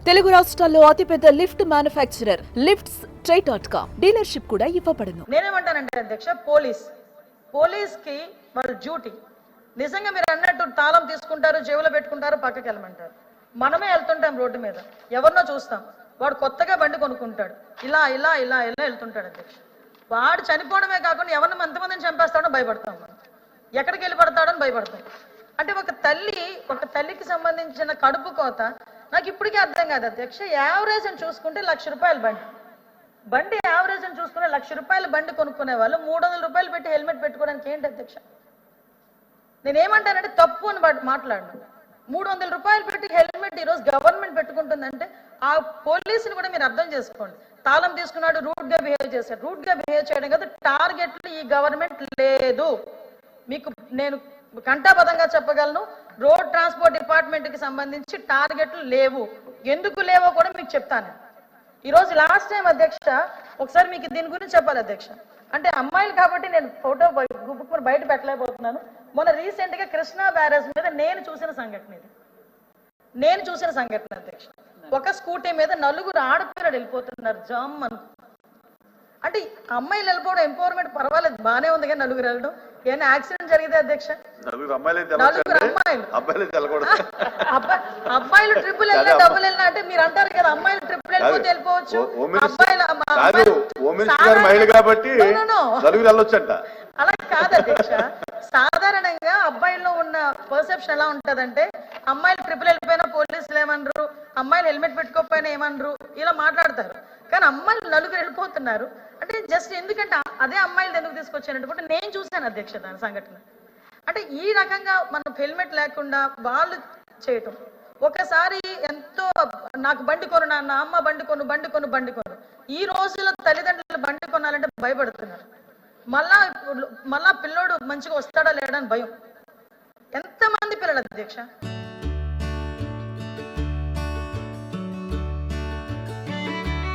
తెలుగు రాష్ట్రాల్లో అతిపెద్ద lift manufacturer lifts ట్రై.com dealership కూడా ఇవ్వబడును. నేనేమంటానంటే అధ్యక్ష, పోలీస్ కి వాళ్ళ డ్యూటీ నిజంగా మీరు అన్నట్టు తాళం తీసుకుంటారు, జేబులో పెట్టుకుంటారు, పక్కకి వెళ్ళమంటారు. మనమే వెళ్తుంటాం రోడ్డు మీద, ఎవరినో చూస్తాం, వాడు కొత్తగా బండి కొనుక్కుంటాడు, ఇలా ఇలా ఇలా ఇలా వెళ్తుంటాడు అధ్యక్ష. వాడు చనిపోవడమే కాకుండా ఎవరిని ఎంతమందిని చంపేస్తాడో భయపడతాం, మనం ఎక్కడికి వెళ్ళి పడతాడని భయపడతాం. అంటే ఒక తల్లికి సంబంధించిన కడుపు కోత నాకు ఇప్పటికీ అర్థం కాదు అధ్యక్ష. యావరేజ్ అని చూసుకుంటే ₹1,00,000 బండి యావరేజ్ అని చూసుకునే ₹1,00,000 బండి కొనుక్కునే వాళ్ళు ₹300 పెట్టి హెల్మెట్ పెట్టుకోవడానికి ఏంటి అధ్యక్ష? నేనేమంటానంటే తప్పు అని మాట్లాడను. ₹300 పెట్టి హెల్మెట్ ఈరోజు గవర్నమెంట్ పెట్టుకుంటుందంటే ఆ పోలీసుని కూడా మీరు అర్థం చేసుకోండి. తాళం తీసుకున్నాడు, రూట్ గా బిహేవ్ చేశాడు. రూట్ గా బిహేవ్ చేయడం కదా, టార్గెట్లు ఈ గవర్నమెంట్ లేదు. మీకు నేను కంఠాబద్ధంగా చెప్పగలను, రోడ్ ట్రాన్స్పోర్ట్ డిపార్ట్మెంట్ కి సంబంధించి టార్గెట్లు లేవు. ఎందుకు లేవో కూడా మీకు చెప్తాను. ఈరోజు లాస్ట్ టైం అధ్యక్ష, ఒకసారి మీకు దీని గురించి చెప్పాలి అధ్యక్ష. అంటే అమ్మాయిలు కాబట్టి నేను ఫోటో బయట పెట్టలేకపోతున్నాను. మొన్న రీసెంట్ గా కృష్ణా బ్యారేజ్ మీద నేను చూసిన సంఘటన అధ్యక్ష. ఒక స్కూటీ మీద 4 ఆడపిల్లలు వెళ్ళిపోతున్నారు జామ్ అను. అంటే అమ్మాయిలు వెళ్ళిపోవడం ఎంపవర్మెంట్ పర్వాలేదు, బాగానే ఉంది, కానీ 4 వెళ్ళడం ఏమైనా యాక్సిడెంట్ జరిగితే అధ్యక్ష, 4 అమ్మాయిలు ట్రిపుల్ వెళ్ళినా డబుల్ వెళ్ళినా, అంటే మీరు అంటారు కదా అమ్మాయిలు ట్రిపుల్ వెళ్ళిపోతే వెళ్ళిపోవచ్చు, అలా కాదు అధ్యక్ష. సాధారణంగా అబ్బాయిల్లో ఉన్న పర్సెప్షన్ ఎలా ఉంటదంటే, అమ్మాయిలు ట్రిపుల్ వెళ్ళిపోయినా పోలీసులు ఏమనరు, అమ్మాయిలు హెల్మెట్ పెట్టుకోకపోయినా ఏమనరు, ఇలా మాట్లాడతారు. కానీ అమ్మాయిలు 4 వెళ్ళిపోతున్నారు అంటే జస్ట్ ఎందుకంటే అదే అమ్మాయిలు ఎందుకు తీసుకొచ్చారంటే నేను చూశాను అధ్యక్ష దాని సంఘటన. అంటే ఈ రకంగా మనం హెల్మెట్ లేకుండా వాళ్ళు చేయటం, ఒకసారి ఎంతో నాకు బండి కొను, నా అమ్మ బండి కొను. ఈ రోజుల్లో తల్లిదండ్రులు బండి కొనాలంటే భయపడుతున్నారు. మళ్ళా పిల్లోడు మంచిగా వస్తాడా లేడా అని భయం. ఎంతమంది పిల్లలు అధ్యక్ష.